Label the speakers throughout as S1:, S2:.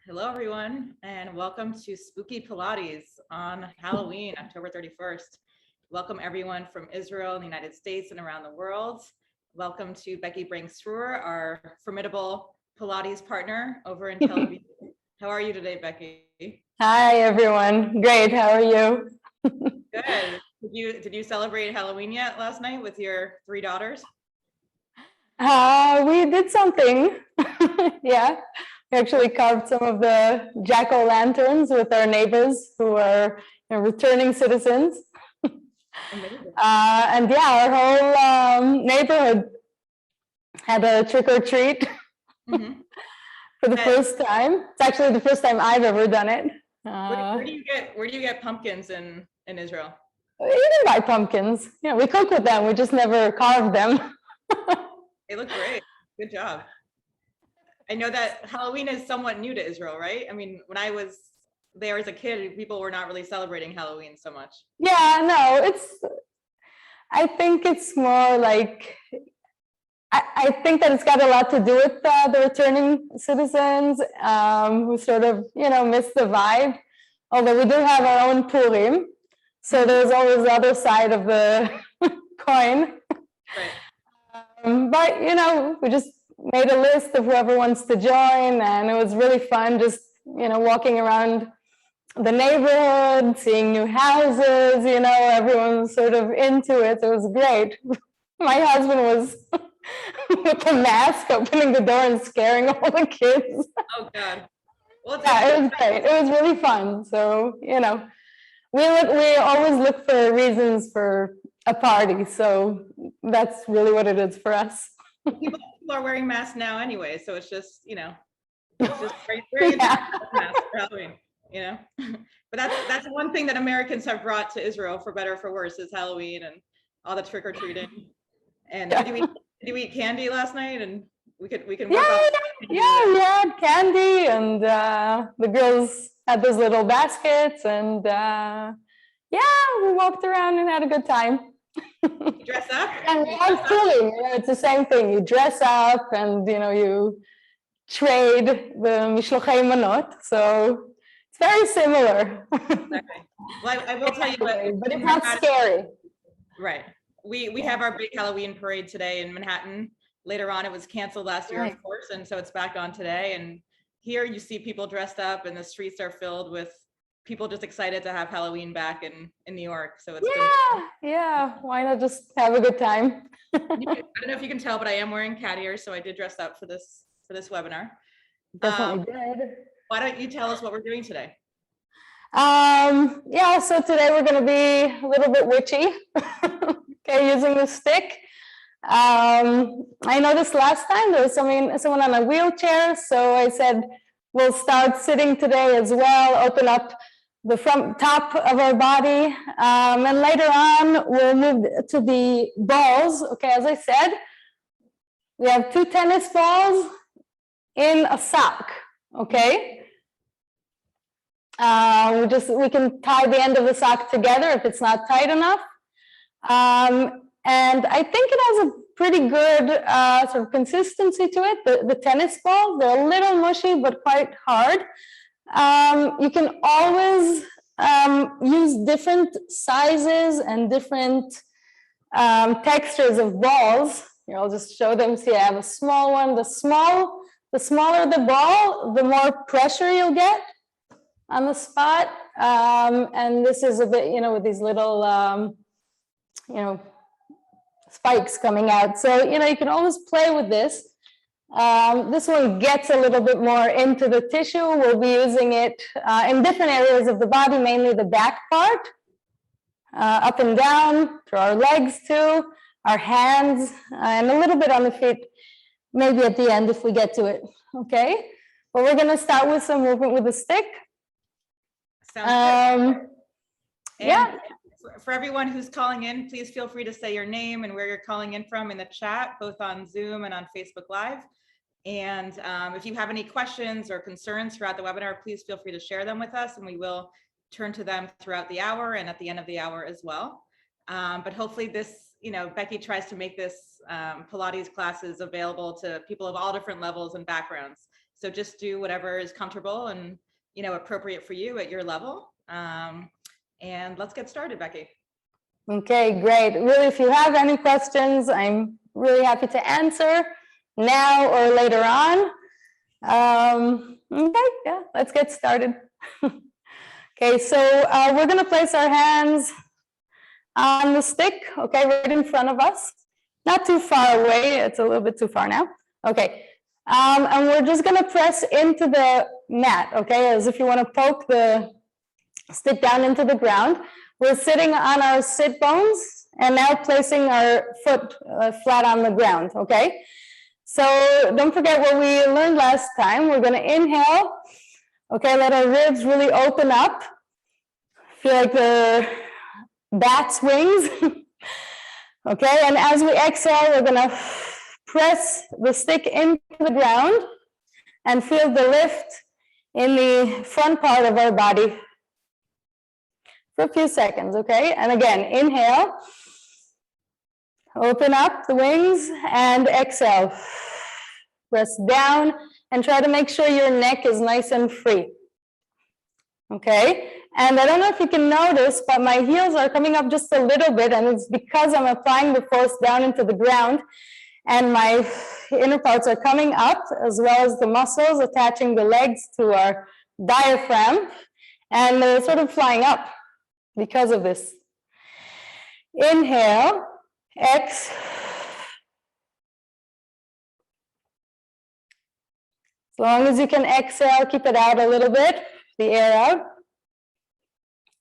S1: Hello, everyone, and welcome to Spooky Pilates on Halloween, October 31st. Welcome, everyone from Israel and the United States and around the world. Welcome to Becky Bank Srour, our formidable Pilates partner over in Tel Aviv. How are you today, Becky?
S2: Hi, everyone. Great. How are you?
S1: Good. Did you celebrate Halloween yet last night with your 3 daughters?
S2: We did something. Yeah. We actually carved some of the jack-o'-lanterns with our neighbors who are returning citizens.
S1: Amazing.
S2: And yeah, our whole neighborhood had a trick-or-treat for the first time. It's actually the first time I've ever done it.
S1: Where do you get pumpkins in Israel?
S2: We can buy pumpkins. Yeah, we cook with them. We just never carve them.
S1: They look great. Good job. I know that Halloween is somewhat new to Israel, right? I mean, when I was there as a kid, people were not really celebrating Halloween so much.
S2: Yeah, no, I think it's more like, I think that it's got a lot to do with the returning citizens who sort of, miss the vibe. Although we do have our own Purim, so there's always the other side of the coin.
S1: Right.
S2: But, we just made a list of whoever wants to join, and it was really fun just, walking around the neighborhood, seeing new houses, everyone's sort of into it. It was great. My husband was with a mask opening the door and scaring all the kids.
S1: Oh, God. Well,
S2: yeah, it was great. It was really fun. So, we always look for reasons for a party. So that's really what it is for us.
S1: People are wearing masks now anyway, so it's just, it's just very masks for Halloween, But that's one thing that Americans have brought to Israel, for better or for worse, is Halloween and all the trick or treating. And did you eat candy last night? And we can work off.
S2: Yeah, we had candy, and the girls had those little baskets, and we walked around and had a good time.
S1: You dress up?
S2: And absolutely, it's the same thing. You dress up, and you trade the mishlochei manot. So it's very similar.
S1: Exactly. Well, I will tell you, but
S2: it's not scary.
S1: Right. We have our big Halloween parade today in Manhattan. Later on, it was canceled last year, of course, and so it's back on today. And here you see people dressed up, and the streets are filled with people just excited to have Halloween back in New York. So it's
S2: yeah. Why not just have a good time?
S1: I don't know if you can tell, but I am wearing cat ears, so I did dress up for this webinar.
S2: Definitely did.
S1: Why don't you tell us what we're doing today?
S2: So today we're going to be a little bit witchy. Okay, using the stick. I noticed last time there was someone on a wheelchair, so I said we'll start sitting today as well, open up the front top of our body, and later on we'll move to the balls. Okay, as I said, we have 2 tennis balls in a sock. Okay, we can tie the end of the sock together if it's not tight enough. And I think it has a pretty good sort of consistency to it. The tennis balls, they're a little mushy, but quite hard. You can always use different sizes and different textures of balls. Here, I'll just show them. See, I have a small one. The smaller the ball, the more pressure you'll get on the spot. And this is a bit, with these little, spikes coming out. So, you can always play with this. This one gets a little bit more into the tissue. We'll be using it in different areas of the body, mainly the back part, up and down, through our legs too, our hands, and a little bit on the feet, maybe at the end if we get to it. Okay, but we're going to start with some movement with the stick.
S1: Sounds good. For everyone who's calling in, please feel free to say your name and where you're calling in from in the chat, both on Zoom and on Facebook Live. And if you have any questions or concerns throughout the webinar, please feel free to share them with us, and we will turn to them throughout the hour and at the end of the hour as well. But hopefully this, Becky tries to make this Pilates classes available to people of all different levels and backgrounds. So just do whatever is comfortable and, you know, appropriate for you at your level. And let's get started, Becky.
S2: Okay, great. Really, if you have any questions, I'm really happy to answer now or later on. Okay, yeah, let's get started. Okay, so we're going to place our hands on the stick, okay, right in front of us. Not too far away, it's a little bit too far now. Okay, and we're just going to press into the mat, okay, as if you want to poke the stick down into the ground. We're sitting on our sit bones and now placing our foot flat on the ground, okay? So don't forget what we learned last time. We're going to inhale, okay, let our ribs really open up. Feel like the bat's wings. Okay, and as we exhale, we're going to press the stick into the ground and feel the lift in the front part of our body for a few seconds, okay? And again, inhale, open up the wings, and exhale. Press down and try to make sure your neck is nice and free. Okay, and I don't know if you can notice, but my heels are coming up just a little bit, and it's because I'm applying the force down into the ground, and my inner parts are coming up, as well as the muscles attaching the legs to our diaphragm, and they're sort of flying up because of this. Inhale, exhale. As long as you can exhale, keep it out a little bit, the air out.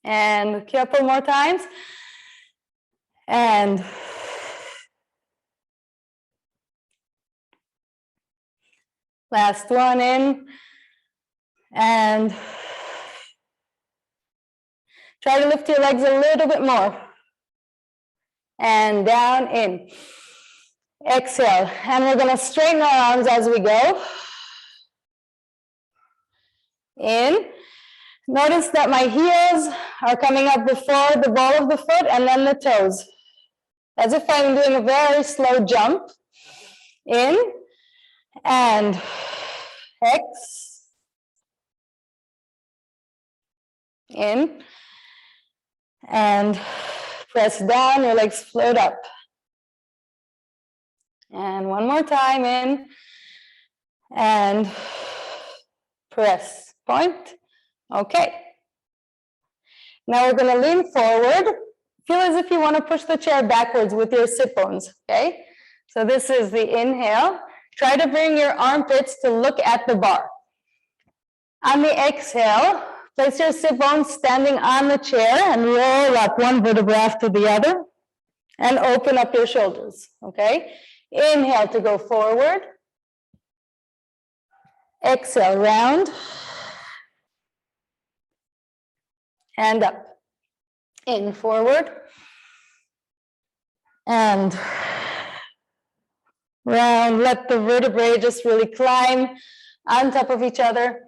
S2: And a couple more times. And last one in. And try to lift your legs a little bit more. And down, in. Exhale. And we're going to straighten our arms as we go. In. Notice that my heels are coming up before the ball of the foot and then the toes. As if I'm doing a very slow jump. In. And X. In. And press down, your legs float up. And one more time, in. And press, point. Okay. Now we're going to lean forward. Feel as if you want to push the chair backwards with your sit bones, okay? So this is the inhale. Try to bring your armpits to look at the bar. On the exhale, place your sit bones standing on the chair and roll up one vertebra after the other and open up your shoulders, okay? Inhale to go forward. Exhale, round. And up. In, forward. And round. Let the vertebrae just really climb on top of each other.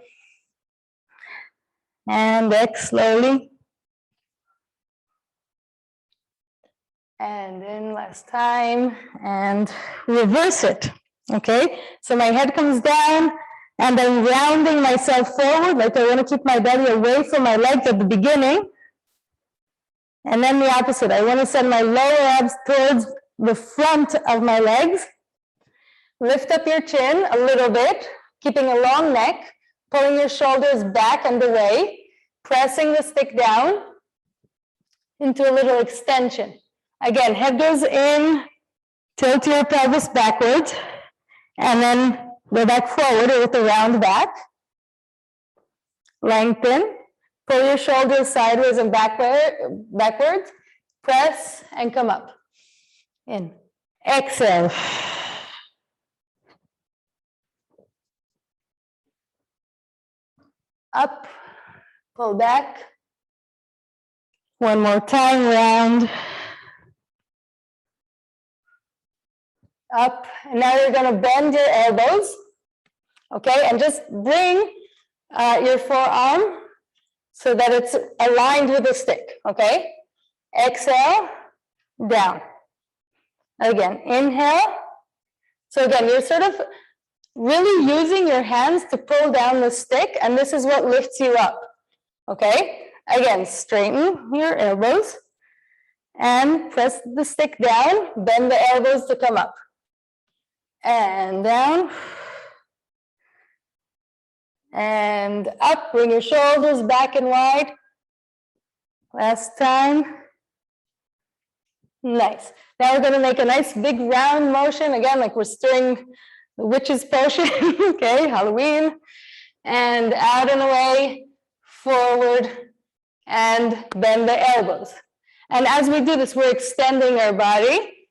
S2: And X slowly. And in last time. And reverse it. Okay? So my head comes down. And I'm rounding myself forward, like I want to keep my belly away from my legs at the beginning. And then the opposite. I want to send my lower abs towards the front of my legs. Lift up your chin a little bit, keeping a long neck, pulling your shoulders back and away, pressing the stick down into a little extension. Again, head goes in, tilt your pelvis backwards, and then go back forward with a round back. Lengthen. Pull your shoulders sideways and backwards. Press and come up. In. Exhale. Up. Pull back. One more time, round. Up. And now you're going to bend your elbows. Okay, and just bring your forearm so that it's aligned with the stick. Okay, exhale, down. Again, inhale. So again, you're sort of really using your hands to pull down the stick, and this is what lifts you up, okay? Again, straighten your elbows and press the stick down, bend the elbows to come up. And down. And up, bring your shoulders back and wide. Last time. Nice. Now we're going to make a nice big round motion, again, like we're stirring the witch's potion, okay, Halloween. And out and away, forward, and bend the elbows. And as we do this, we're extending our body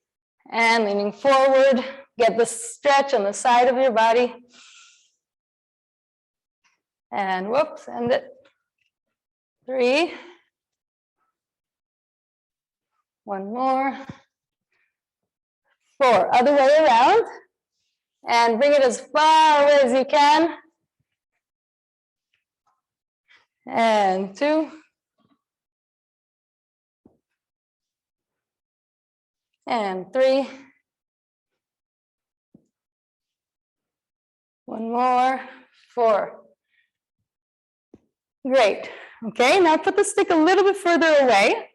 S2: and leaning forward. Get the stretch on the side of your body. And whoops, end it. 3. One more. 4. Other way around. And bring it as far away as you can. And 2. And 3. One more. 4. Great. Okay, now put the stick a little bit further away.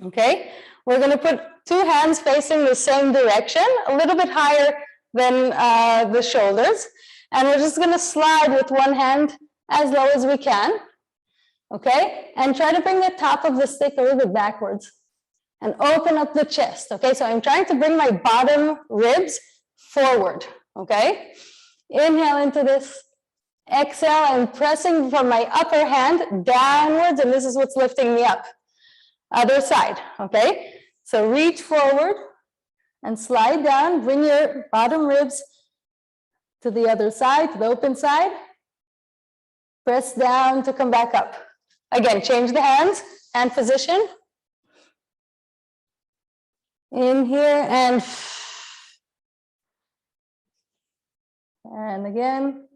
S2: Okay, we're going to put 2 hands facing the same direction, a little bit higher than the shoulders. And we're just going to slide with one hand as low as we can. Okay, and try to bring the top of the stick a little bit backwards and open up the chest. Okay, so I'm trying to bring my bottom ribs forward. Okay, inhale into this. Exhale, I'm pressing from my upper hand downwards, and this is what's lifting me up. Other side, okay? So reach forward and slide down. Bring your bottom ribs to the other side, to the open side. Press down to come back up. Again, change the hands and position. In here and again.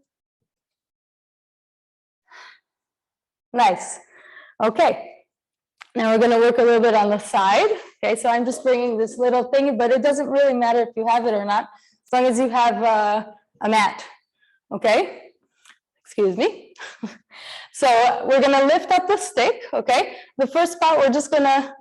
S2: Nice. Okay. Now we're going to work a little bit on the side. Okay, so I'm just bringing this little thing, but it doesn't really matter if you have it or not, as long as you have a mat. Okay. Excuse me. So we're going to lift up the stick. Okay. The first part, we're just going to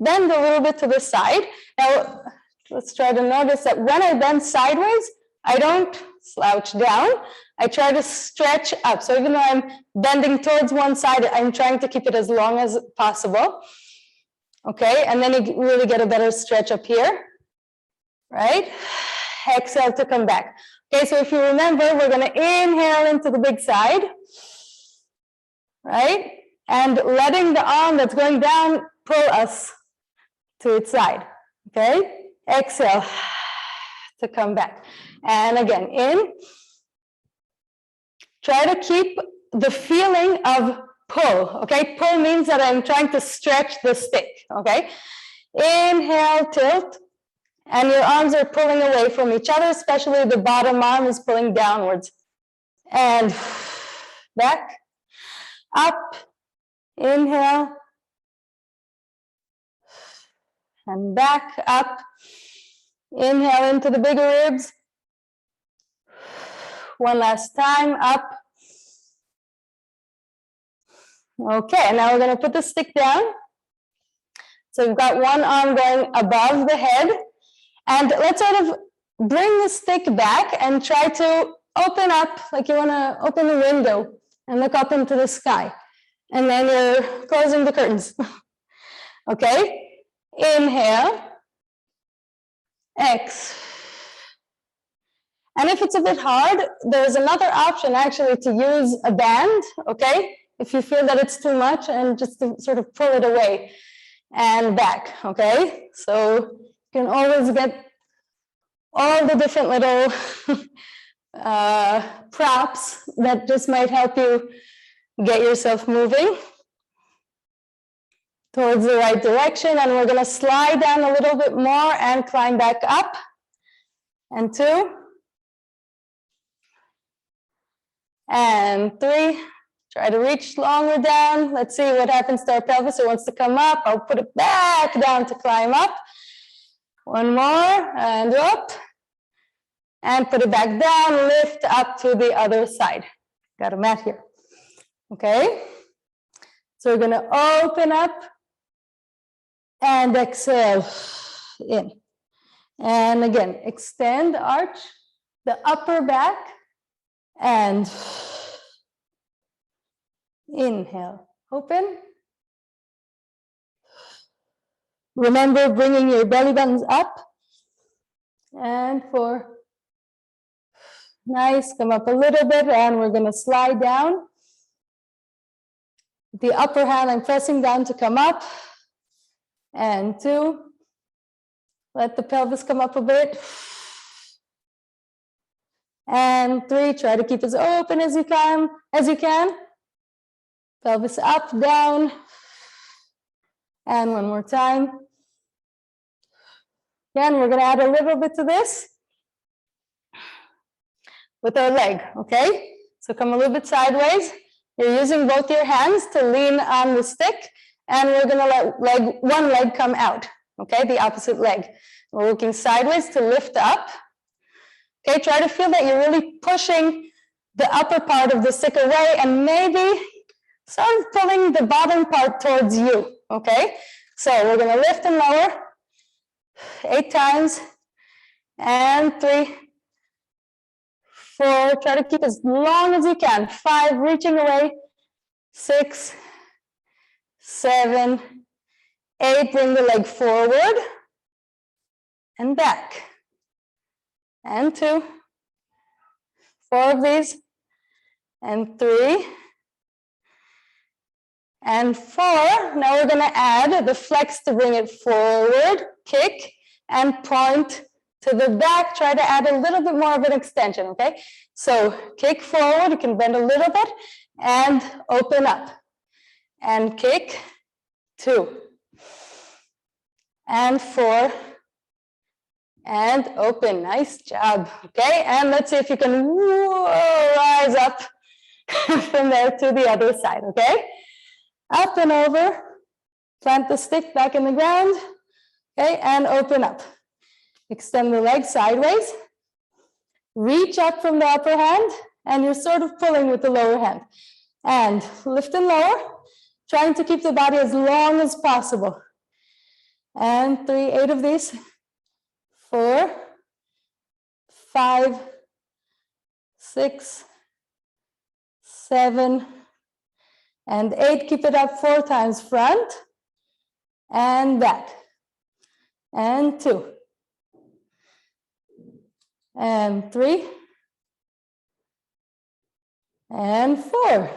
S2: bend a little bit to the side. Now let's try to notice that when I bend sideways, I don't slouch down. I try to stretch up. So even though I'm bending towards one side, I'm trying to keep it as long as possible. Okay, and then you really get a better stretch up here, right? Exhale to come back. Okay, so if you remember, we're going to inhale into the big side, right? And letting the arm that's going down pull us to its side. Okay, exhale to come back. And again, in. Try to keep the feeling of pull, okay? Pull means that I'm trying to stretch the stick, okay? Inhale, tilt, and your arms are pulling away from each other, especially the bottom arm is pulling downwards. And back, up, inhale, and back, up, inhale into the bigger ribs. One last time, up. Okay, now we're going to put the stick down. So we've got one arm going above the head. And let's sort of bring the stick back and try to open up, like you want to open the window and look up into the sky. And then you're closing the curtains. Okay, inhale, exhale. And if it's a bit hard, there's another option actually to use a band, okay? If you feel that it's too much, and just to sort of pull it away and back, okay? So you can always get all the different little props that just might help you get yourself moving towards the right direction. And we're gonna slide down a little bit more and climb back up. And 2. And 3, try to reach longer down. Let's see what happens to our pelvis. It wants to come up. I'll put it back down to climb up. One more, and up. and put it back down, lift up to the other side. Got a mat here. Okay, so we're going to open up and exhale in. And again, extend, arch the upper back and inhale, open. Remember bringing your belly buttons up. And 4. Nice, come up a little bit and we're going to slide down. The upper hand, I'm pressing down to come up. And 2. Let the pelvis come up a bit. And 3, try to keep as open as you can. Pelvis up, down. And one more time. Again, we're going to add a little bit to this with our leg, okay? So come a little bit sideways. You're using both your hands to lean on the stick, and we're going to let one leg come out, okay? The opposite leg. We're working sideways to lift up. Okay, try to feel that you're really pushing the upper part of the stick away and maybe sort of pulling the bottom part towards you, okay? So we're going to lift and lower 8 times, and 3, 4, try to keep as long as you can, 5, reaching away, 6, 7, 8, bring the leg forward and back, and 2, 4 of these, and 3, and 4. Now we're going to add the flex to bring it forward, kick, and point to the back. Try to add a little bit more of an extension, okay? So kick forward, you can bend a little bit, and open up. And kick, 2. And 4. And open, nice job, okay? And let's see if you can rise up from there to the other side, okay? Up and over, plant the stick back in the ground, okay, and open up. Extend the leg sideways, reach up from the upper hand, and you're sort of pulling with the lower hand. And lift and lower, trying to keep the body as long as possible. And 3, 8 of these, 4, 5, 6, 7, and 8, keep it up 4 times, front and back, and 2, and 3, and 4,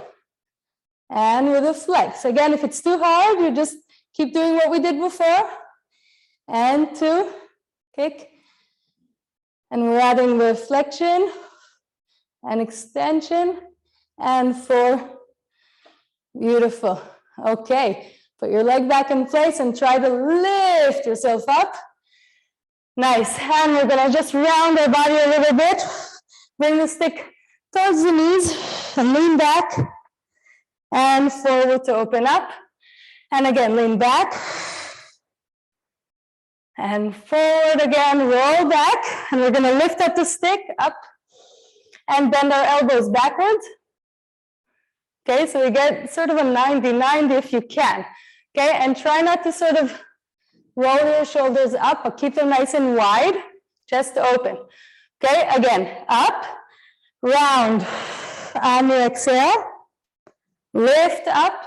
S2: and with a flex. Again, if it's too hard, you just keep doing what we did before, and 2, kick, and we're adding the flexion and extension, and 4, beautiful. Okay, put your leg back in place and try to lift yourself up. Nice, and we're gonna just round our body a little bit. Bring the stick towards the knees and lean back and forward to open up. And again, lean back and forward again, roll back. And we're gonna lift up the stick up and bend our elbows backwards. Okay, so we get sort of a 90-90 if you can. Okay, and try not to sort of roll your shoulders up, but keep them nice and wide, chest open. Okay, again, up, round on the exhale, lift up,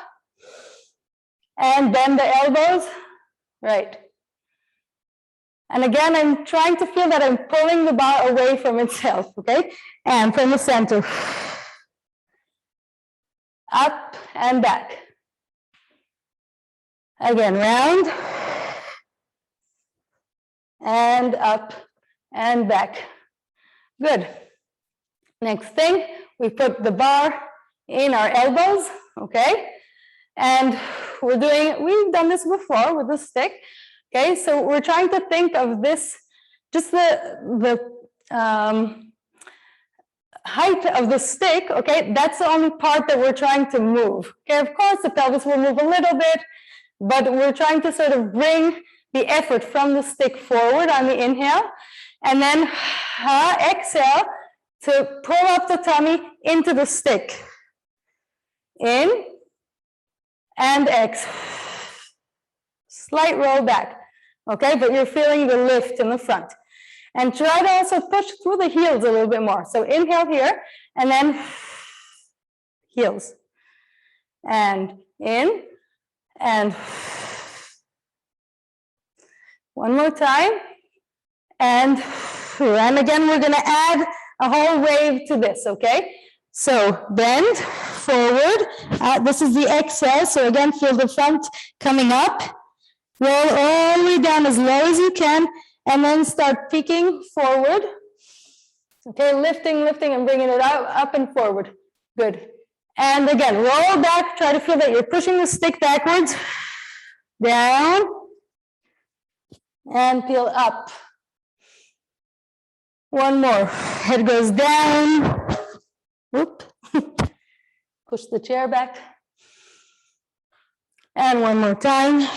S2: and bend the elbows, right. And again, I'm trying to feel that I'm pulling the bar away from itself, okay? And from the center. Up and back. Again, round. And up and back. Good. Next thing, we put the bar in our elbows, okay? And we've done this before with the stick, okay? So we're trying to think of this, just the height of the stick, okay? That's the only part that we're trying to move. Okay, of course, the pelvis will move a little bit, but we're trying to sort of bring the effort from the stick forward on the inhale, and then exhale to pull up the tummy into the stick. In and exhale. Slight roll back, okay? But you're feeling the lift in the front. And try to also push through the heels a little bit more. So inhale here, and then heels. And in, and one more time. And again, we're gonna add a whole wave to this, okay? So bend forward. This is the exhale. So again, feel the front coming up. Roll all the way down as low as you can, and then start peeking forward. Okay, lifting, and bringing it up and forward. Good. And again, roll back. Try to feel that you're pushing the stick backwards. Down. And peel up. One more. Head goes down. Whoop. Push the chair back. And one more time.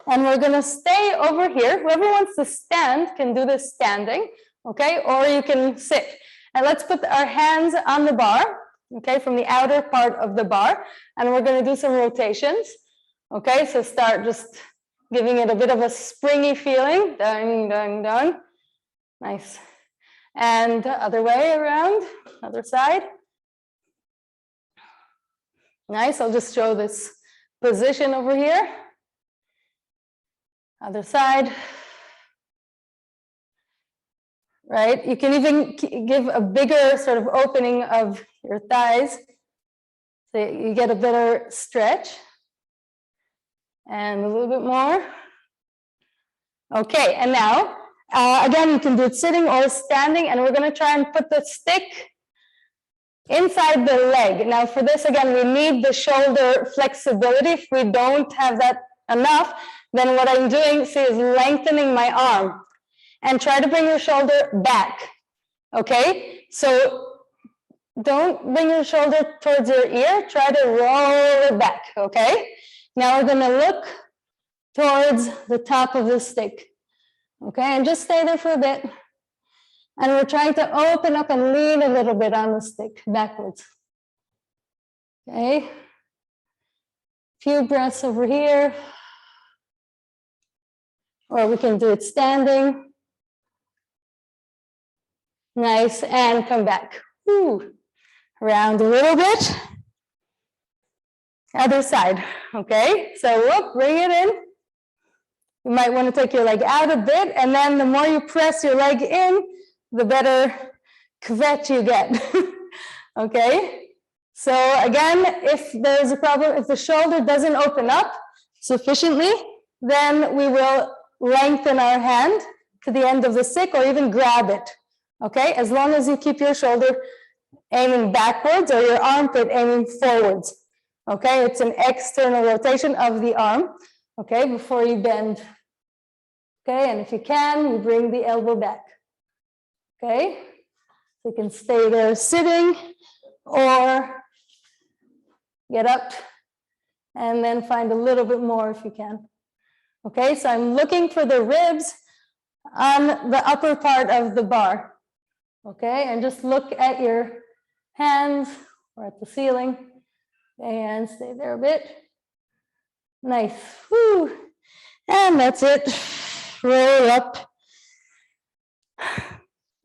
S2: And we're going to stay over here. Whoever wants to stand can do this standing, okay? Or you can sit. And let's put our hands on the bar, okay, from the outer part of the bar. And we're going to do some rotations, okay? So start just giving it a bit of a springy feeling. Dun, dun, dun. Nice. And the other way around, other side. Nice. I'll just show this position over here. Other side. Right? You can even give a bigger sort of opening of your thighs so you get a better stretch. And a little bit more. Okay, and now, again, you can do it sitting or standing, and we're going to try and put the stick inside the leg. Now, for this, again, we need the shoulder flexibility. If we don't have that enough, then what I'm doing, see, is lengthening my arm. And try to bring your shoulder back, okay? So don't bring your shoulder towards your ear. Try to roll it back, okay? Now we're going to look towards the top of the stick, okay? And just stay there for a bit. And we're trying to open up and lean a little bit on the stick backwards, okay? Few breaths over here. Or we can do it standing. Nice, and come back. Woo. Round a little bit. Other side, okay? So whoop, bring it in. You might want to take your leg out a bit, and then the more you press your leg in, the better kvet you get, okay? So again, if there's a problem, if the shoulder doesn't open up sufficiently, then we will lengthen our hand to the end of the stick or even grab it, okay? As long as you keep your shoulder aiming backwards or your armpit aiming forwards, okay? It's an external rotation of the arm, okay, before you bend, okay? And if you can, you bring the elbow back, okay? So you can stay there sitting or get up and then find a little bit more if you can. Okay, so I'm looking for the ribs on the upper part of the bar. Okay, and just look at your hands or at the ceiling. Okay, and stay there a bit. Nice. Woo. And that's it. Roll up.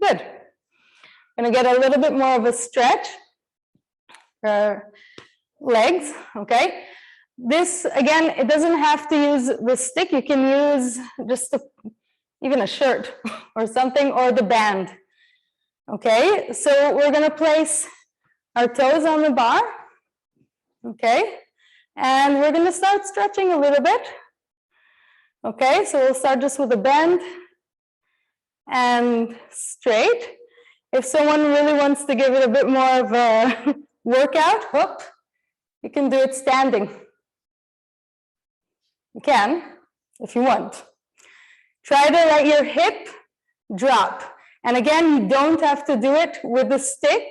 S2: Good. Gonna get a little bit more of a stretch for our legs. Okay. This, again, it doesn't have to use the stick. You can use just even a shirt or something, or the band. Okay, so we're going to place our toes on the bar. Okay, and we're going to start stretching a little bit. Okay, so we'll start just with a bend and straight. If someone really wants to give it a bit more of a workout, whoop, you can do it standing. You can, if you want. Try to let your hip drop. And again, you don't have to do it with the stick.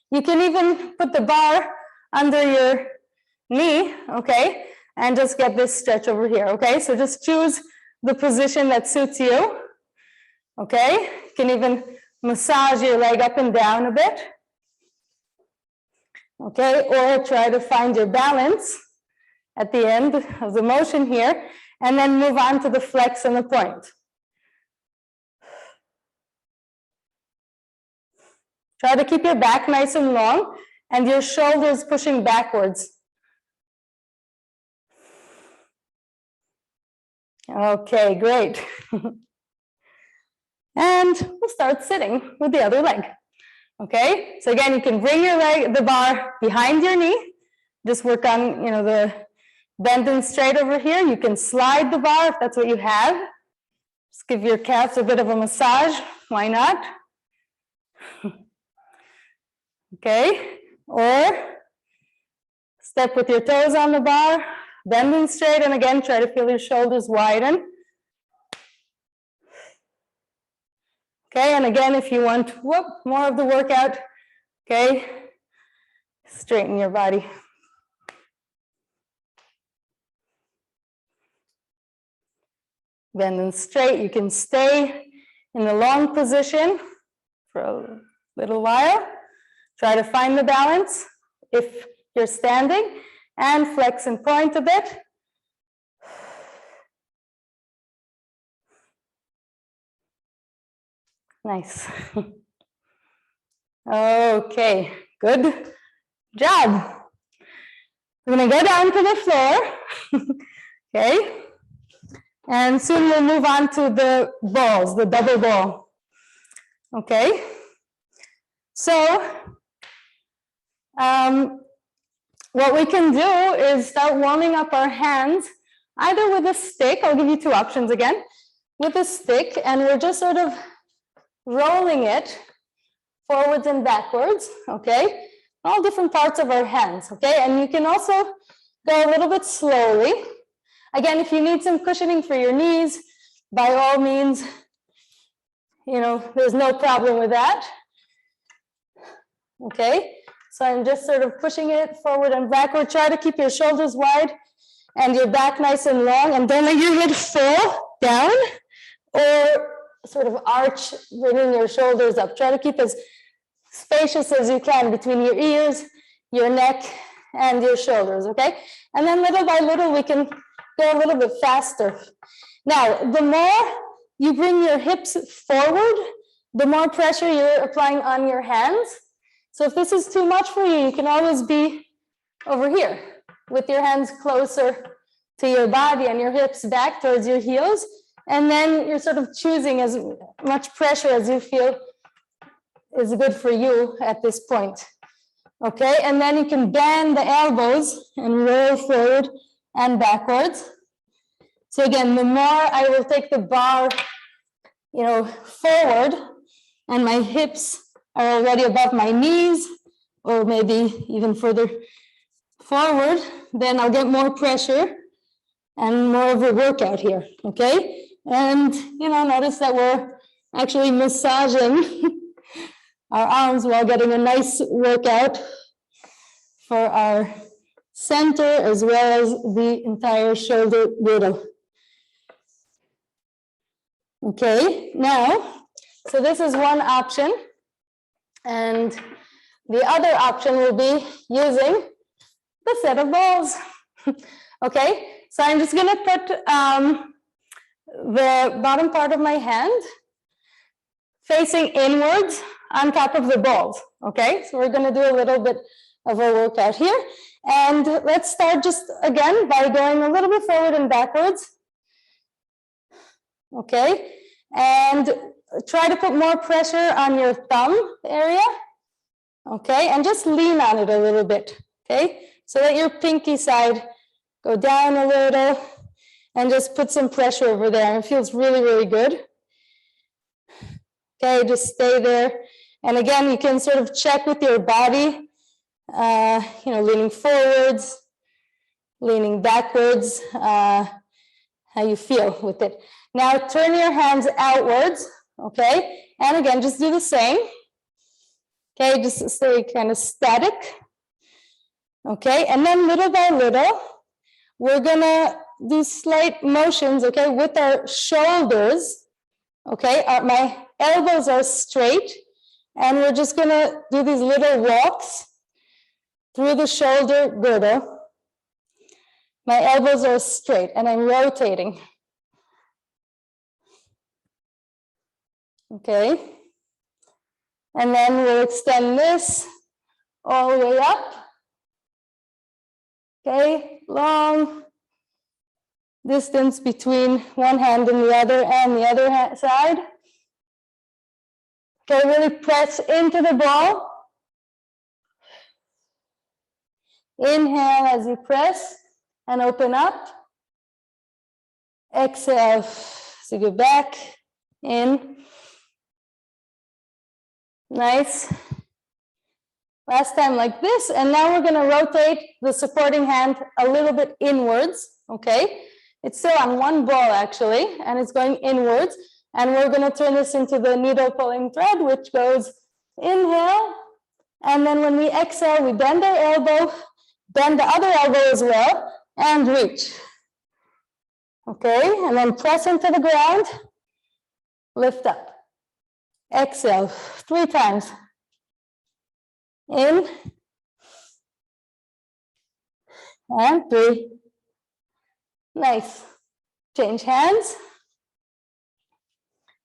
S2: You can even put the bar under your knee, okay? And just get this stretch over here, okay? So just choose the position that suits you. Okay, you can even massage your leg up and down a bit. Okay, or try to find your balance at the end of the motion here, and then move on to the flex and the point. Try to keep your back nice and long and your shoulders pushing backwards. Okay, great. And we'll start sitting with the other leg. Okay, so again, you can bring your leg, the bar behind your knee. Just work on, the bending straight over here. You can slide the bar if that's what you have. Just give your calves a bit of a massage. Why not? Okay, or step with your toes on the bar, bending straight, and again, try to feel your shoulders widen. Okay, and again, if you want more of the workout, okay, straighten your body. Bending straight, you can stay in the long position for a little while. Try to find the balance if you're standing, and flex and point a bit. Nice. Okay, good job. We're going to go down to the floor. Okay. And soon we'll move on to the balls, the double ball. Okay. So, what we can do is start warming up our hands, either with a stick. I'll give you two options again. With a stick, and we're just sort of rolling it forwards and backwards, okay? All different parts of our hands, okay? And you can also go a little bit slowly. Again, if you need some cushioning for your knees, by all means, there's no problem with that. Okay, so I'm just sort of pushing it forward and backward. Try to keep your shoulders wide and your back nice and long, and don't let your head fall down or sort of arch, bringing your shoulders up. Try to keep as spacious as you can between your ears, your neck, and your shoulders, okay? And then little by little, we can go a little bit faster. Now, the more you bring your hips forward, the more pressure you're applying on your hands. So if this is too much for you, you can always be over here with your hands closer to your body and your hips back towards your heels. And then you're sort of choosing as much pressure as you feel is good for you at this point. Okay, and then you can bend the elbows and roll forward and backwards. So again, the more I will take the bar, forward, and my hips are already above my knees, or maybe even further forward, then I'll get more pressure and more of a workout here, okay? And, notice that we're actually massaging our arms while getting a nice workout for our center as well as the entire shoulder girdle. Okay, now, so this is one option. And the other option will be using the set of balls. Okay, so I'm just going to put the bottom part of my hand facing inwards on top of the balls. Okay, so we're going to do a little bit of a workout here. And let's start just again by going a little bit forward and backwards. Okay, and try to put more pressure on your thumb area. Okay, and just lean on it a little bit. Okay, so that your pinky side go down a little and just put some pressure over there. It feels really, really good. Okay, just stay there. And again, you can sort of check with your body, leaning forwards, leaning backwards, how you feel with it. Now turn your hands outwards, okay? And again, just do the same. Okay, just stay kind of static. Okay, and then little by little, we're gonna do slight motions, okay, with our shoulders, Okay, my elbows are straight, and we're just gonna do these little walks through the shoulder girdle. My elbows are straight, and I'm rotating. Okay, and then we'll extend this all the way up. Okay, long distance between one hand and the other side. Okay, really press into the ball. Inhale as you press and open up. Exhale as you go back in. Nice. Last time like this, and now we're going to rotate the supporting hand a little bit inwards, okay? It's still on one ball actually, and it's going inwards, and we're going to turn this into the needle pulling thread, which goes inhale, and then when we exhale, we bend our elbow, bend the other elbow as well, and reach. Okay, and then press into the ground, lift up. Exhale 3 times. In and 3. Nice. Change hands.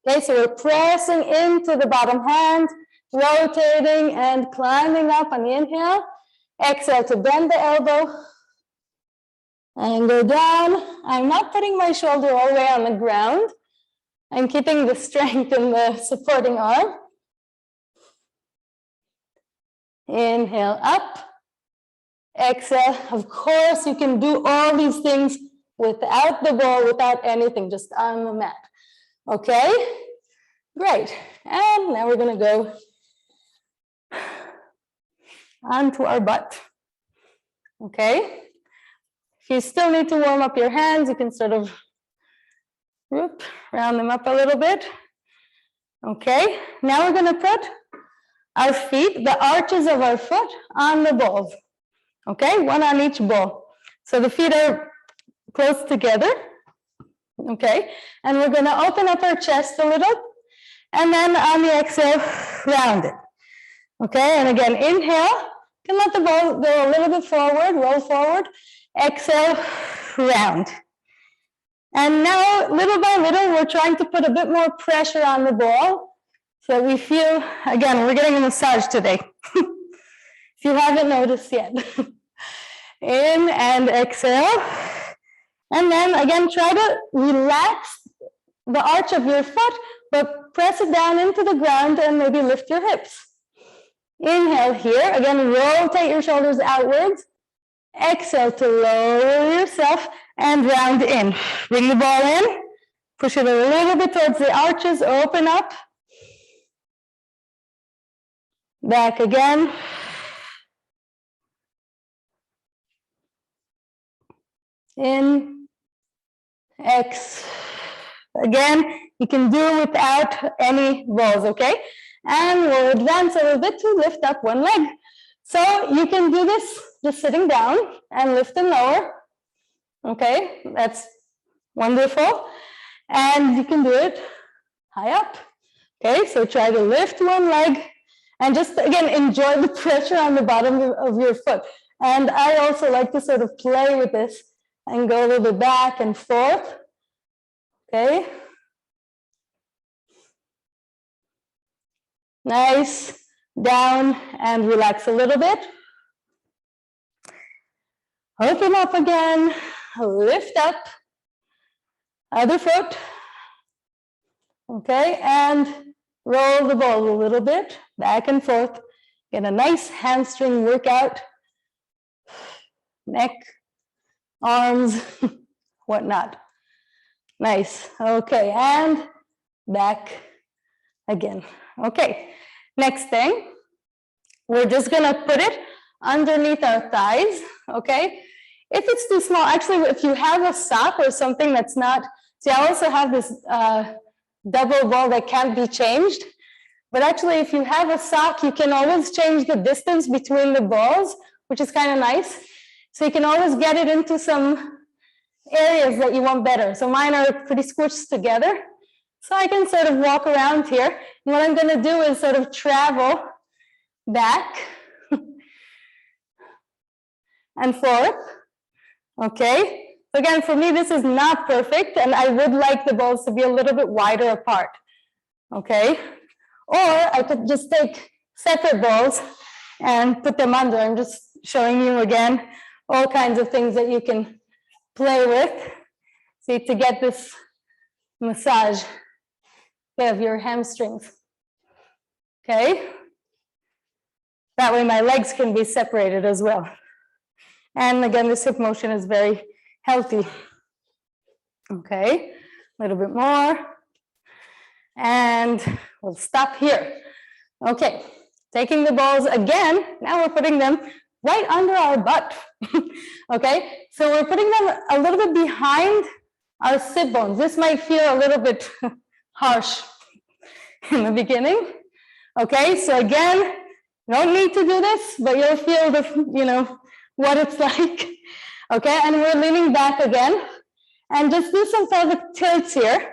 S2: Okay, so we're pressing into the bottom hand, rotating and climbing up on the inhale. Exhale to bend the elbow and go down. I'm not putting my shoulder all the way on the ground. I'm keeping the strength in the supporting arm. Inhale up. Exhale. Of course, you can do all these things without the ball, without anything, just on the mat. Okay? Great. And now we're going to go onto our butt. Okay? If you still need to warm up your hands, you can sort of round them up a little bit. Okay? Now we're going to put our feet, the arches of our foot, on the balls. Okay? One on each ball. So the feet are close together. Okay? And we're going to open up our chest a little. And then on the exhale, round it. Okay? And again, inhale. You can let the ball go a little bit forward, roll forward. Exhale, round. And now, little by little, we're trying to put a bit more pressure on the ball. So we feel, again, we're getting a massage today. If you haven't noticed yet. In and exhale. And then again, try to relax the arch of your foot, but press it down into the ground and maybe lift your hips. Inhale here. Again, rotate your shoulders outwards. Exhale to lower yourself and round in. Bring the ball in. Push it a little bit towards the arches. Open up. Back again. In. X. Again, you can do it without any balls, okay? And we'll advance a little bit to lift up one leg. So you can do this just sitting down and lift and lower. Okay, that's wonderful. And you can do it high up. Okay, so try to lift one leg and just, again, enjoy the pressure on the bottom of your foot. And I also like to sort of play with this and go a little bit back and forth. Okay. Nice. Down and relax a little bit. Open up again. Lift up. Other foot. Okay, and roll the ball a little bit, back and forth. Get a nice hamstring workout. Neck, arms, whatnot. Nice. Okay, and back again. Okay, next thing, we're just gonna put it underneath our thighs, okay? If it's too small, actually, if you have a sock or something that's not, see, I also have this double ball that can't be changed, but actually, if you have a sock, you can always change the distance between the balls, which is kind of nice. So you can always get it into some areas that you want better. So mine are pretty squished together. So I can sort of walk around here. And what I'm going to do is sort of travel back and forth. Okay. Again, for me, this is not perfect, and I would like the balls to be a little bit wider apart. Okay. Or I could just take separate balls and put them under. I'm just showing you again all kinds of things that you can play with. See, to get this massage of your hamstrings. Okay. That way my legs can be separated as well. And again, this hip motion is very healthy. Okay, a little bit more. And we'll stop here. Okay, taking the balls again, now we're putting them right under our butt. Okay, so we're putting them a little bit behind our sit bones. This might feel a little bit harsh in the beginning. Okay, so again, you don't need to do this, but you'll feel the, what it's like. Okay, and we're leaning back again. And just do some pelvic tilts here.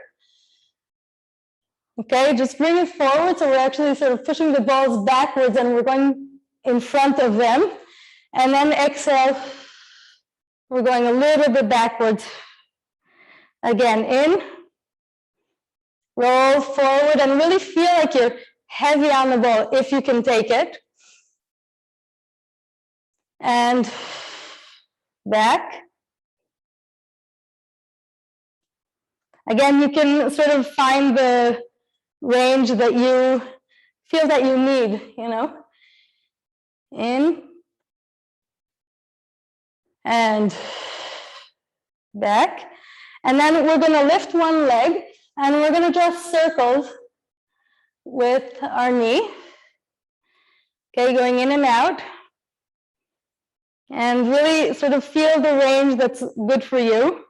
S2: Okay, just bring it forward. So we're actually sort of pushing the balls backwards and we're going in front of them. And then exhale, we're going a little bit backwards. Again, in, roll forward, and really feel like you're heavy on the ball if you can take it. And back. Again, you can sort of find the range that you feel that you need, in and back. And then we're going to lift one leg and we're going to draw circles with our knee. Okay, going in and out. And really sort of feel the range that's good for you.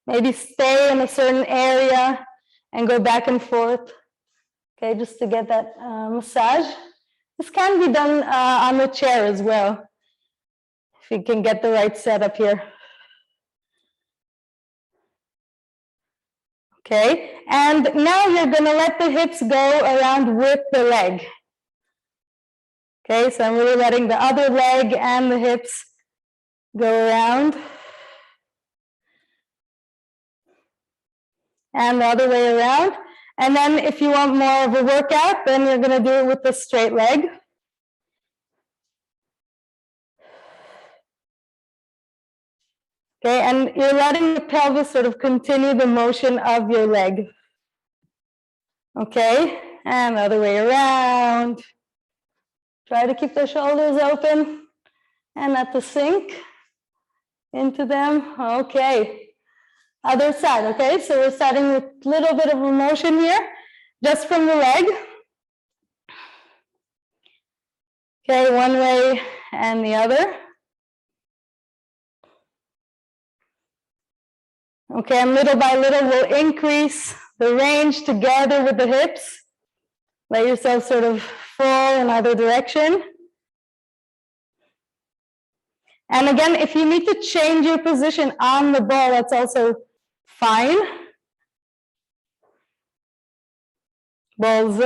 S2: Maybe stay in a certain area and go back and forth. Okay, just to get that massage. This can be done on the chair as well, if you can get the right setup here. Okay, and now you're going to let the hips go around with the leg. Okay, so I'm really letting the other leg and the hips go around. And the other way around. And then if you want more of a workout, then you're going to do it with the straight leg. Okay, and you're letting the pelvis sort of continue the motion of your leg. Okay, and the other way around. Try to keep the shoulders open and not to sink into them. Okay. Other side, okay? So we're starting with a little bit of a motion here, just from the leg. Okay, one way and the other. Okay, and little by little we'll increase the range together with the hips. Let yourself sort of fall in either direction. And again, if you need to change your position on the ball, that's also fine. Balls.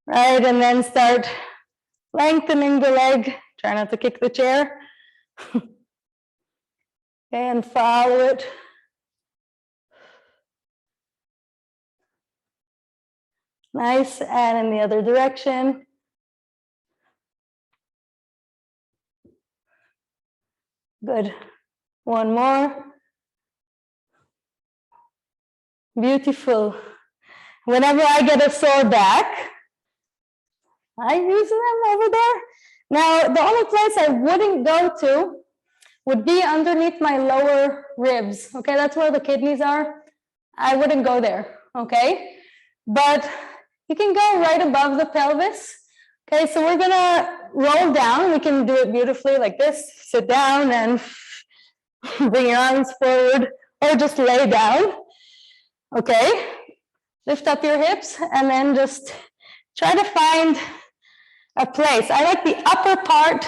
S2: Right, and then start lengthening the leg. Try not to kick the chair. Okay, and follow it. Nice, and in the other direction. Good. One more. Beautiful. Whenever I get a sore back, I use them over there. Now, the only place I wouldn't go to would be underneath my lower ribs. Okay, that's where the kidneys are. I wouldn't go there, okay? But you can go right above the pelvis. Okay, so we're gonna roll down. We can do it beautifully like this. Sit down and bring your arms forward, or just lay down. Okay, lift up your hips and then just try to find a place. I like the upper part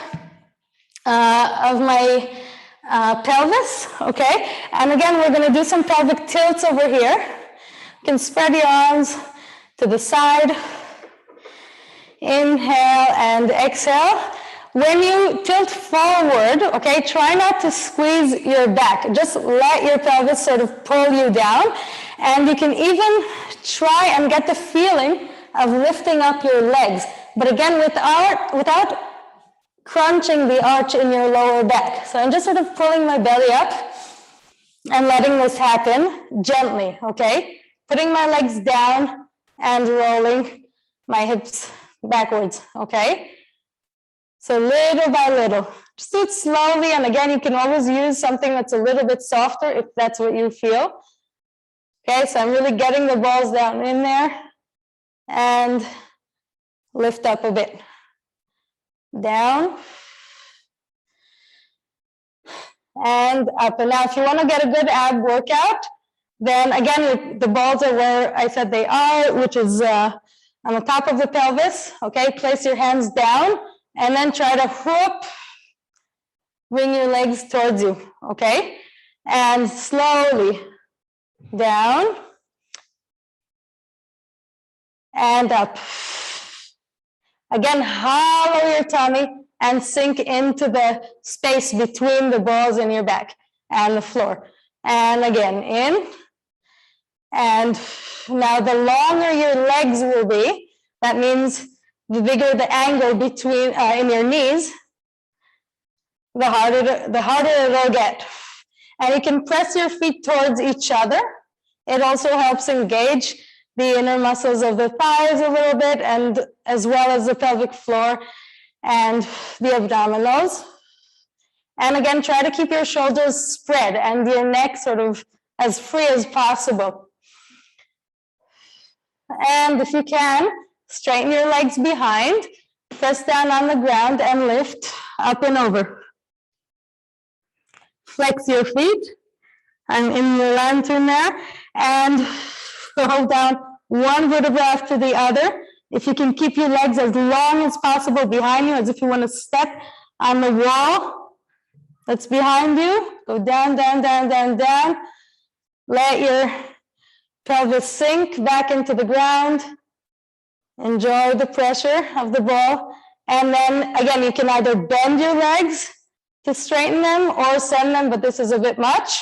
S2: of my pelvis, okay? And again, we're gonna do some pelvic tilts over here. You can spread your arms to the side. Inhale and exhale. When you tilt forward, okay, try not to squeeze your back. Just let your pelvis sort of pull you down. And you can even try and get the feeling of lifting up your legs. But again, without crunching the arch in your lower back. So I'm just sort of pulling my belly up and letting this happen gently, okay? Putting my legs down and rolling my hips backwards, okay? So little by little, just do it slowly. And again, you can always use something that's a little bit softer if that's what you feel. Okay, so I'm really getting the balls down in there and lift up a bit. Down and up. And now if you want to get a good ab workout, then again, the balls are where I said they are, which is on the top of the pelvis. Okay, place your hands down and then try to whoop, bring your legs towards you. Okay, and slowly down and up. Again, hollow your tummy and sink into the space between the balls in your back and the floor. And again, in. And now the longer your legs will be, that means the bigger the angle between in your knees, the harder it'll get. And you can press your feet towards each other. It also helps engage the inner muscles of the thighs a little bit, and as well as the pelvic floor and the abdominals. And again, try to keep your shoulders spread and your neck sort of as free as possible. And if you can, straighten your legs behind, press down on the ground and lift up and over. Flex your feet. I'm in the lantern there, and hold down one vertebra after the other. If you can keep your legs as long as possible behind you, as if you want to step on the wall that's behind you. Go down, down, down, down, down. Let your pelvis sink back into the ground. Enjoy the pressure of the ball. And then again, you can either bend your legs to straighten them or send them, but this is a bit much.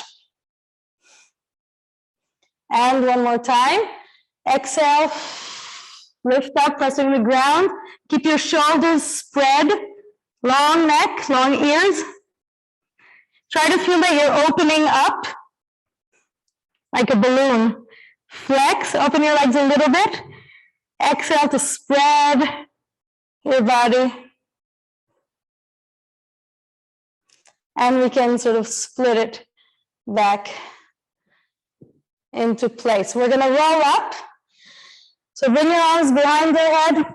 S2: And one more time. Exhale, lift up, pressing the ground. Keep your shoulders spread, long neck, long ears. Try to feel that you're opening up like a balloon. Flex, open your legs a little bit. Exhale to spread your body. And we can sort of split it back into place. We're going to roll up. So bring your arms behind your head,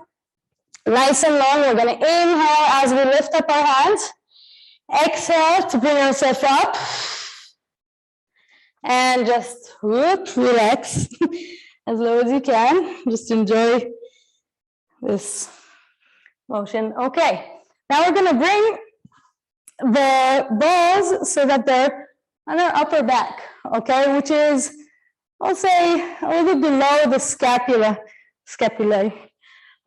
S2: nice and long. We're going to inhale as we lift up our hands. Exhale to bring yourself up. And just whoop, relax as low as you can. Just enjoy this motion. Okay, now we're going to bring the balls so that they're on our upper back, okay, which is, I'll say, a little bit below the scapulae,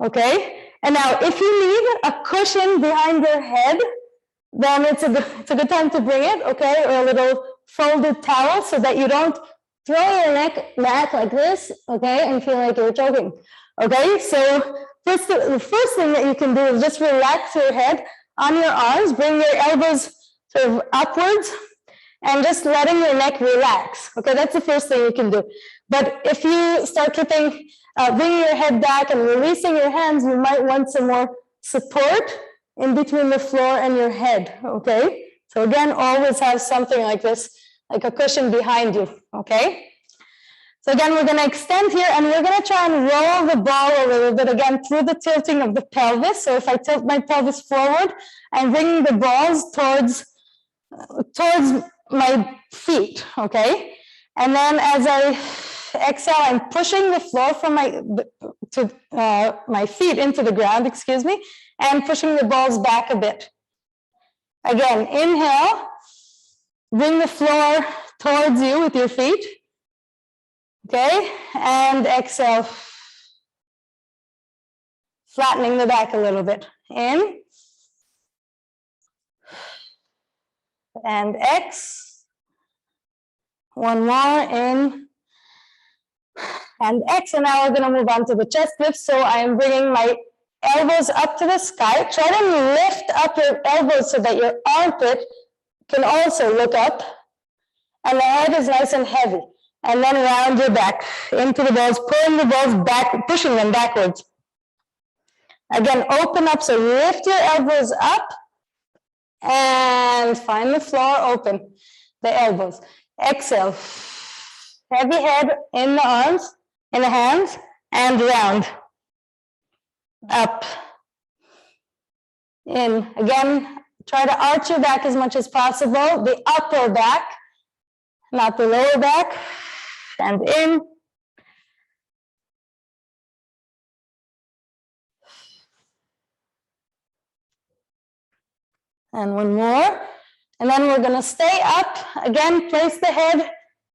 S2: okay? And now, if you need a cushion behind your head, then it's a good time to bring it, okay, or a little folded towel so that you don't throw your neck back like this, okay, and feel like you're choking, okay? So the first thing that you can do is just relax your head on your arms, bring your elbows sort of upwards, and just letting your neck relax. Okay, that's the first thing you can do. But if you start bringing your head back and releasing your hands, you might want some more support in between the floor and your head, okay? So again, always have something like this, like a cushion behind you, okay? So again, we're gonna extend here and we're gonna try and roll the ball a little bit again through the tilting of the pelvis. So if I tilt my pelvis forward, I'm bringing the balls towards my feet, okay? And then as I exhale, I'm pushing the floor from my feet into the ground, excuse me, and pushing the balls back a bit. Again, inhale, bring the floor towards you with your feet. Okay, and exhale. Flattening the back a little bit. In. And X. One more, in. And X, and now we're going to move on to the chest lift. So I am bringing my elbows up to the sky. Try to lift up your elbows so that your armpit can also look up. And the head is nice and heavy. And then round your back into the balls, pulling the balls back, pushing them backwards. Again, open up, so lift your elbows up and find the floor, open the elbows. Exhale, heavy head in the arms, in the hands, and round. Up, in. Again, try to arch your back as much as possible, the upper back, not the lower back, and in. And one more, and then we're going to stay up. Again, place the head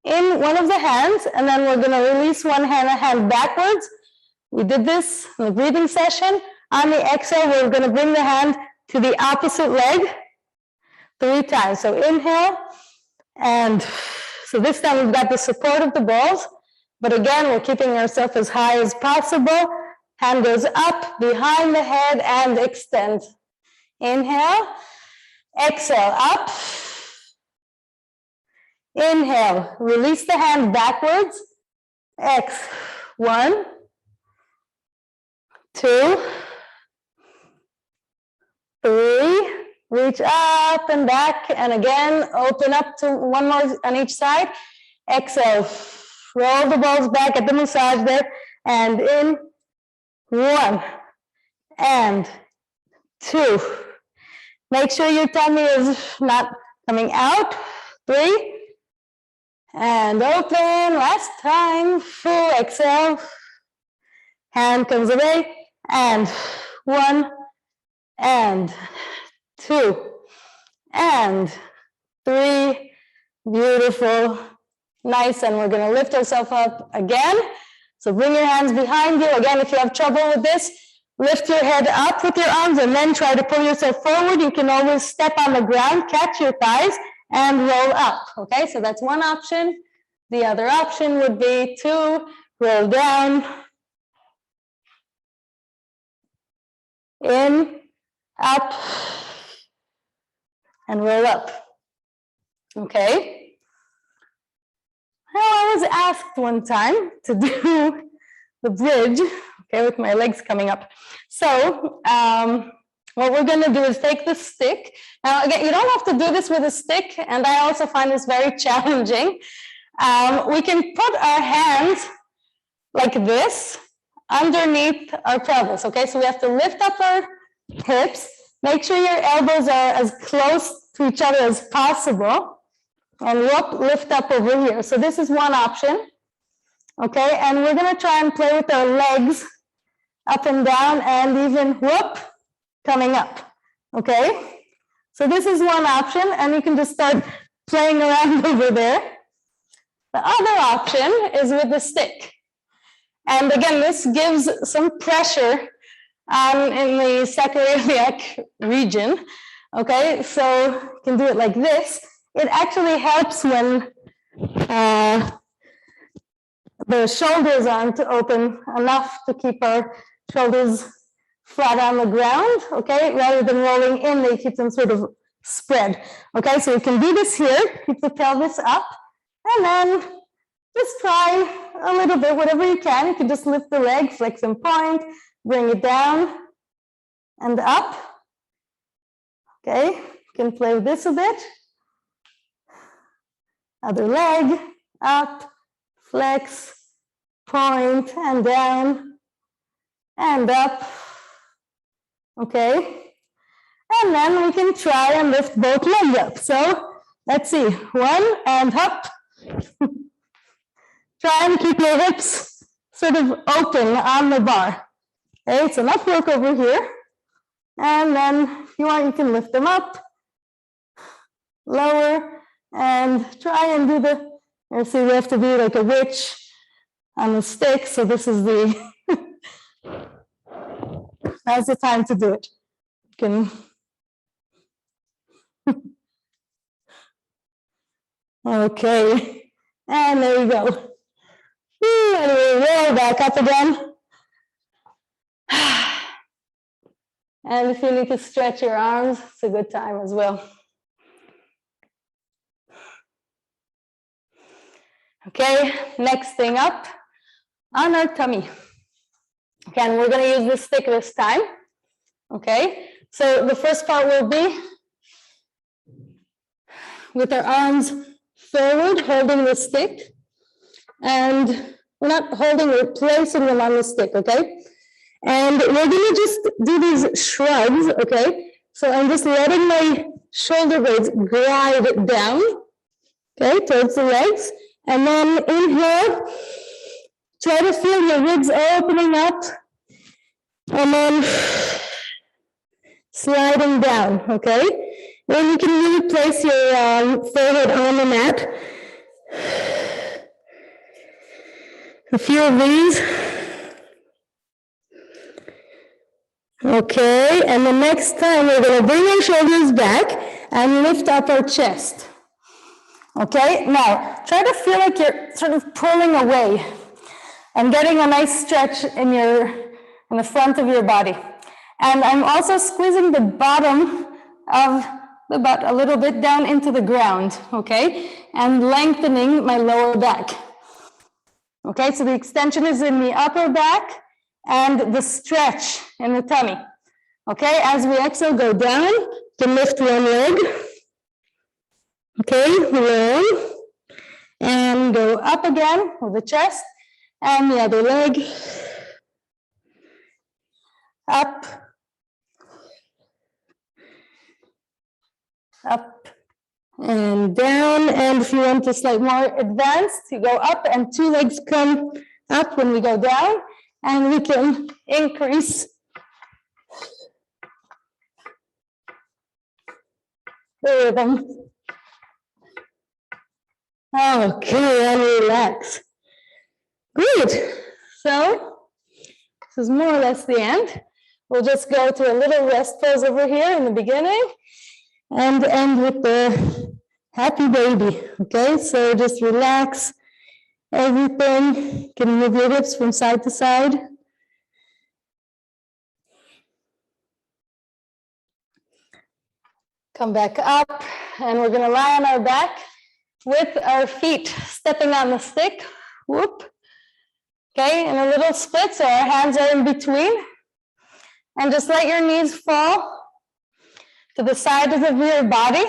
S2: in one of the hands, and then we're going to release one hand backwards. We did this in the breathing session. On the exhale, we're going to bring the hand to the opposite leg 3 times. So inhale, and so this time we've got the support of the balls, but again, we're keeping ourselves as high as possible. Hand goes up, behind the head, and extend. Inhale. Exhale, up. Inhale, release the hand backwards. X, 1, 2, 3. Reach up and back, and again, open up to one more on each side. Exhale, roll the balls back at the massage there, and in. 1, and 2. Make sure your tummy is not coming out. 3, and open. Last time. Full exhale. Hand comes away, and 1, and 2, and 3. Beautiful. Nice, and we're going to lift ourselves up again. So bring your hands behind you. Again, if you have trouble with this, lift your head up with your arms and then try to pull yourself forward. You can always step on the ground, catch your thighs, and roll up. Okay, so that's one option. The other option would be to roll down, in, up, and roll up. Okay. Now, I was asked one time to do the bridge, okay, with my legs coming up. So what we're going to do is take the stick. Now, again, you don't have to do this with a stick, and I also find this very challenging. We can put our hands like this underneath our pelvis, okay? So we have to lift up our hips, make sure your elbows are as close to each other as possible, and lift up over here. So this is one option, okay? And we're going to try and play with our legs up and down, and even whoop, coming up, okay? So this is one option, and you can just start playing around over there. The other option is with the stick. And again, this gives some pressure in the sacroiliac region, okay? So you can do it like this. It actually helps when the shoulders aren't open enough to keep our shoulders flat on the ground, okay? Rather than rolling in, they keep them sort of spread, okay? So you can do this here, keep the pelvis up, and then just try a little bit, whatever you can. You can just lift the leg, flex and point, bring it down and up, okay? You can play with this a bit. Other leg, up, flex, point, and down, and up, okay? And then we can try and lift both legs up. So let's see, 1 and up. Try and keep your hips sort of open on the bar. Okay, it's enough work over here. And then if you want, you can lift them up, lower, And try and do you see, we have to be like a witch on a stick. So this is that's the time to do it. You can, okay. And there we go. And we roll back up again. And if you need to stretch your arms, it's a good time as well. Okay, next thing up, on our tummy. Again, we're going to use the stick this time. Okay, so the first part will be with our arms forward, holding the stick. And we're not holding, we're placing them on the stick, okay? And we're going to just do these shrugs, okay? So I'm just letting my shoulder blades glide down, okay, towards the legs. And then inhale, try to feel your ribs opening up. And then sliding down, okay? Then you can really place your forehead on the mat. A few of these. Okay, and the next time we're going to bring our shoulders back and lift up our chest. Okay, now try to feel like you're sort of pulling away and getting a nice stretch in the front of your body. And I'm also squeezing the bottom of the butt a little bit down into the ground, okay? And lengthening my lower back. Okay, so the extension is in the upper back and the stretch in the tummy. Okay, as we exhale, go down, to lift one leg. Okay, long. And go up again with the chest and the other leg. Up. Up and down. And if you want to slightly more advanced, you go up and two legs come up when we go down. And we can increase the rhythm. Okay, and relax. Good. So this is more or less the end. We'll just go to a little rest pose over here in the beginning and end with the happy baby. Okay, so just relax everything. You can move your hips from side to side. Come back up, and we're going to lie on our back with our feet stepping on the stick. Whoop. Okay, in a little split, so our hands are in between. And just let your knees fall to the sides of your body.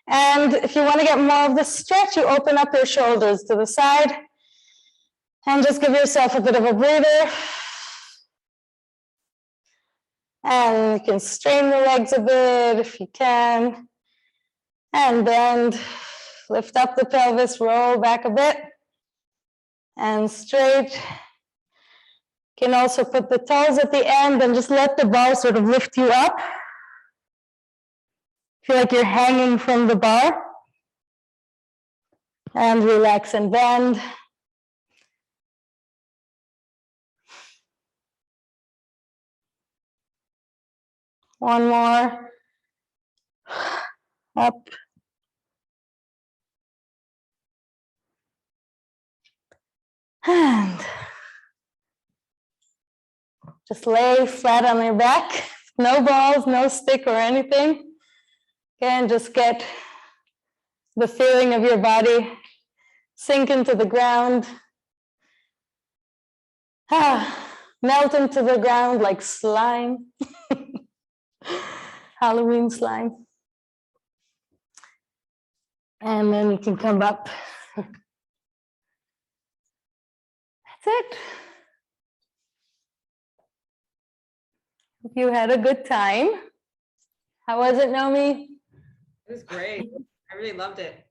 S2: And if you want to get more of the stretch, you open up your shoulders to the side. And just give yourself a bit of a breather. And you can strain the legs a bit if you can. And bend. Lift up the pelvis, roll back a bit. And straight. You can also put the toes at the end and just let the bar sort of lift you up. Feel like you're hanging from the bar. And relax and bend. One more. Up. And just lay flat on your back. No balls, no stick or anything. And just get the feeling of your body sink into the ground. Melt into the ground like slime. Halloween slime. And then you can come up. That's it. Hope you had a good time. How was it, Naomi?
S1: It was great. I really loved it.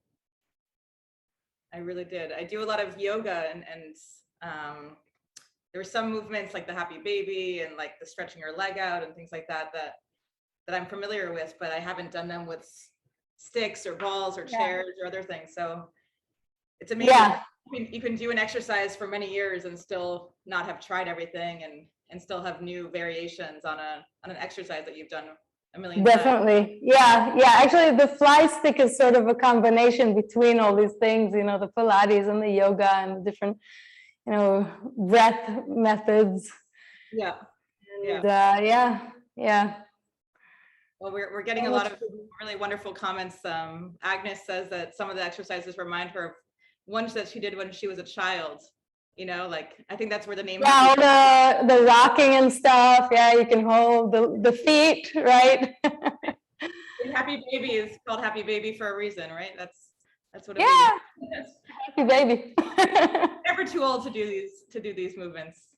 S1: I really did. I do a lot of yoga and there were some movements like the happy baby and like the stretching your leg out and things like that that I'm familiar with, but I haven't done them with sticks or balls or
S2: Yeah.
S1: chairs or other things. So it's amazing.
S2: Yeah.
S1: You can do an exercise for many years and still not have tried everything, and still have new variations on an exercise that you've done a million times.
S2: Definitely. Yeah. Yeah. Actually, the fly stick is sort of a combination between all these things, you know, the Pilates and the yoga and the different, you know, breath methods.
S1: Yeah.
S2: And, yeah. Yeah.
S1: Well, we're getting a lot of really wonderful comments. Agnes says that some of the exercises remind her of ones that she did when she was a child. You know, like, I think that's where the name.
S2: Yeah, all the rocking and stuff. Yeah, you can hold the feet, right?
S1: Happy Baby is called Happy Baby for a reason, right? That's what it
S2: Yeah. Happy baby.
S1: Never too old to do these movements.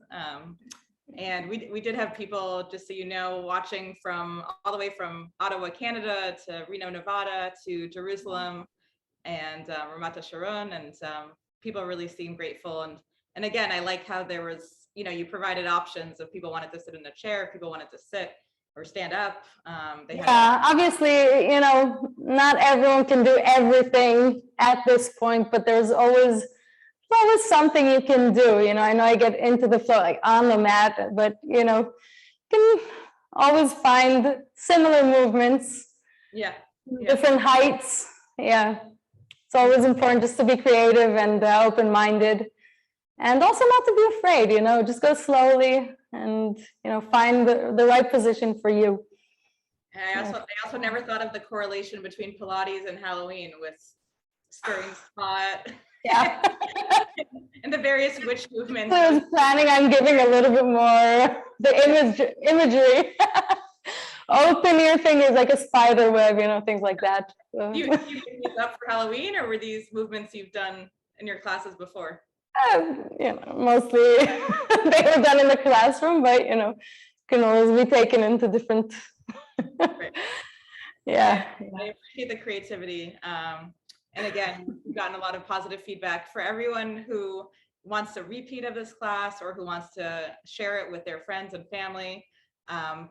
S1: And we did have people, just so you know, watching from all the way from Ottawa, Canada, to Reno, Nevada, to Jerusalem, and Ramat Sharon, and people really seemed grateful. And again, I like how there was, you know, you provided options if people wanted to sit in a chair, if people wanted to sit or stand up.
S2: Yeah, obviously, you know, not everyone can do everything at this point, but there's always something you can do. You know, I know I get into the flow like on the mat, but you know, you can always find similar movements.
S1: Yeah.
S2: Different heights. Yeah. It's always important just to be creative and open-minded, and also not to be afraid, you know, just go slowly and, you know, find the right position for you.
S1: I also never thought of the correlation between Pilates and Halloween with stirring spot.
S2: Yeah.
S1: And the various witch movements.
S2: I was planning on giving a little bit more the imagery. Open your fingers like a spider web, you know, things like that. So.
S1: You make these up for Halloween, or were these movements you've done in your classes before?
S2: You know, mostly they were done in the classroom, but you know, can always be taken into different.
S1: Right.
S2: Yeah.
S1: I appreciate the creativity. And again, we've gotten a lot of positive feedback. For everyone who wants a repeat of this class or who wants to share it with their friends and family,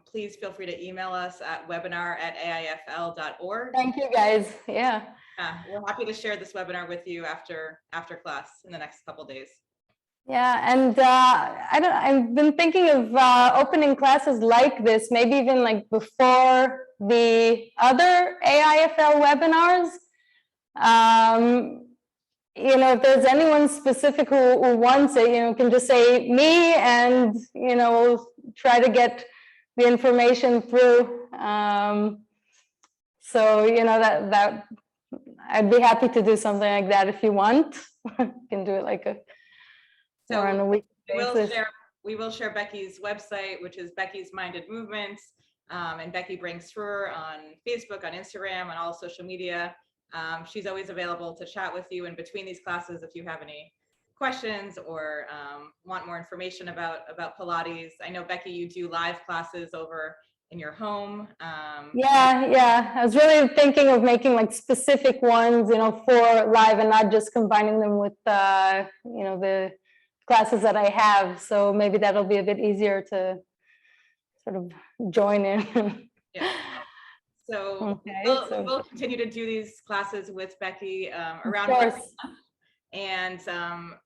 S1: please feel free to email us at webinar@aifl.org.
S2: Thank you, guys. Yeah.
S1: We're happy to share this webinar with you after class in the next couple of days.
S2: Yeah, and I've been thinking of opening classes like this, maybe even like before the other AIFL webinars. You know, if there's anyone specific who wants it, you know, can just say me, and you know, we'll try to get the information through. So you know, that I'd be happy to do something like that if you want. You can do it like or on a week basis.
S1: We will share Becky's website, which is Becky's Minded Movements, and Becky Bank Srour on Facebook, on Instagram, on all social media. She's always available to chat with you in between these classes if you have any questions or want more information about Pilates. I know, Becky, you do live classes over in your home.
S2: Yeah. I was really thinking of making like specific ones, you know, for live and not just combining them with, you know, the classes that I have. So maybe that'll be a bit easier to sort of join in.
S1: Yeah. So,
S2: okay,
S1: we'll continue to do these classes with Becky around. And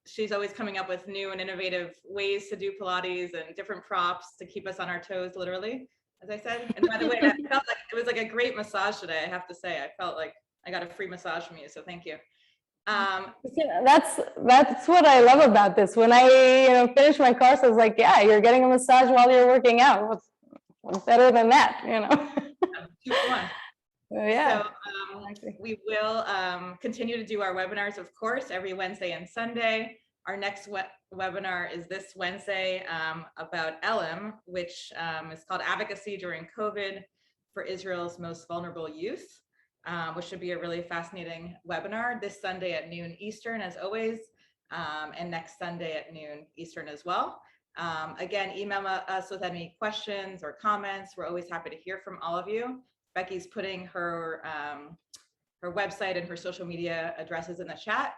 S1: she's always coming up with new and innovative ways to do Pilates and different props to keep us on our toes, literally, as I said. And by the way, I felt like it was like a great massage today, I have to say. I felt like I got a free massage from you, so thank you.
S2: That's what I love about this. When I finished my course, I was like, yeah, you're getting a massage while you're working out. What's better than that, you know?
S1: 2 for 1.
S2: Yeah.
S1: So we will continue to do our webinars, of course, every Wednesday and Sunday. Our next webinar is this Wednesday about Elam, which is called Advocacy During COVID for Israel's Most Vulnerable Youth, which should be a really fascinating webinar this Sunday at noon Eastern, as always, and next Sunday at noon Eastern as well. Again, email us with any questions or comments. We're always happy to hear from all of you. Becky's putting her website and her social media addresses in the chat.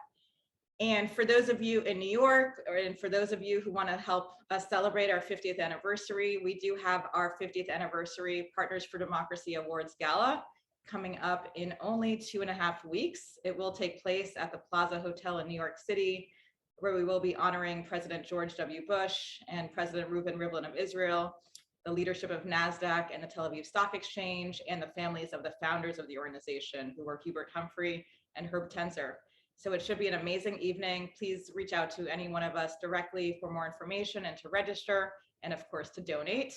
S1: And for those of you in New York, and for those of you who want to help us celebrate our 50th anniversary, we do have our 50th anniversary Partners for Democracy Awards Gala coming up in only 2.5 weeks. It will take place at the Plaza Hotel in New York City, where we will be honoring President George W. Bush and President Reuven Rivlin of Israel, the leadership of NASDAQ and the Tel Aviv Stock Exchange, and the families of the founders of the organization, who were Hubert Humphrey and Herb Tenzer. So it should be an amazing evening. Please reach out to any one of us directly for more information and to register, and of course to donate.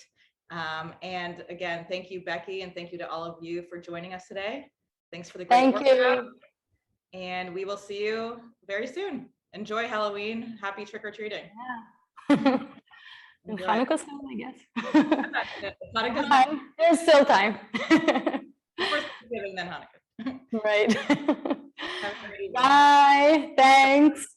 S1: And again, thank you, Becky, and thank you to all of you for joining us today. Thanks for the great
S2: Thank
S1: workout.
S2: you.
S1: And we will see you very soon. Enjoy Halloween. Happy trick-or-treating.
S2: Yeah. And
S1: Enjoy.
S2: Hanukkah soon, I guess.
S1: Hanukkah's
S2: Fine. There's still time.
S1: first Thanksgiving, then Hanukkah.
S2: Right.
S1: Have a great evening.
S2: Bye. Thanks.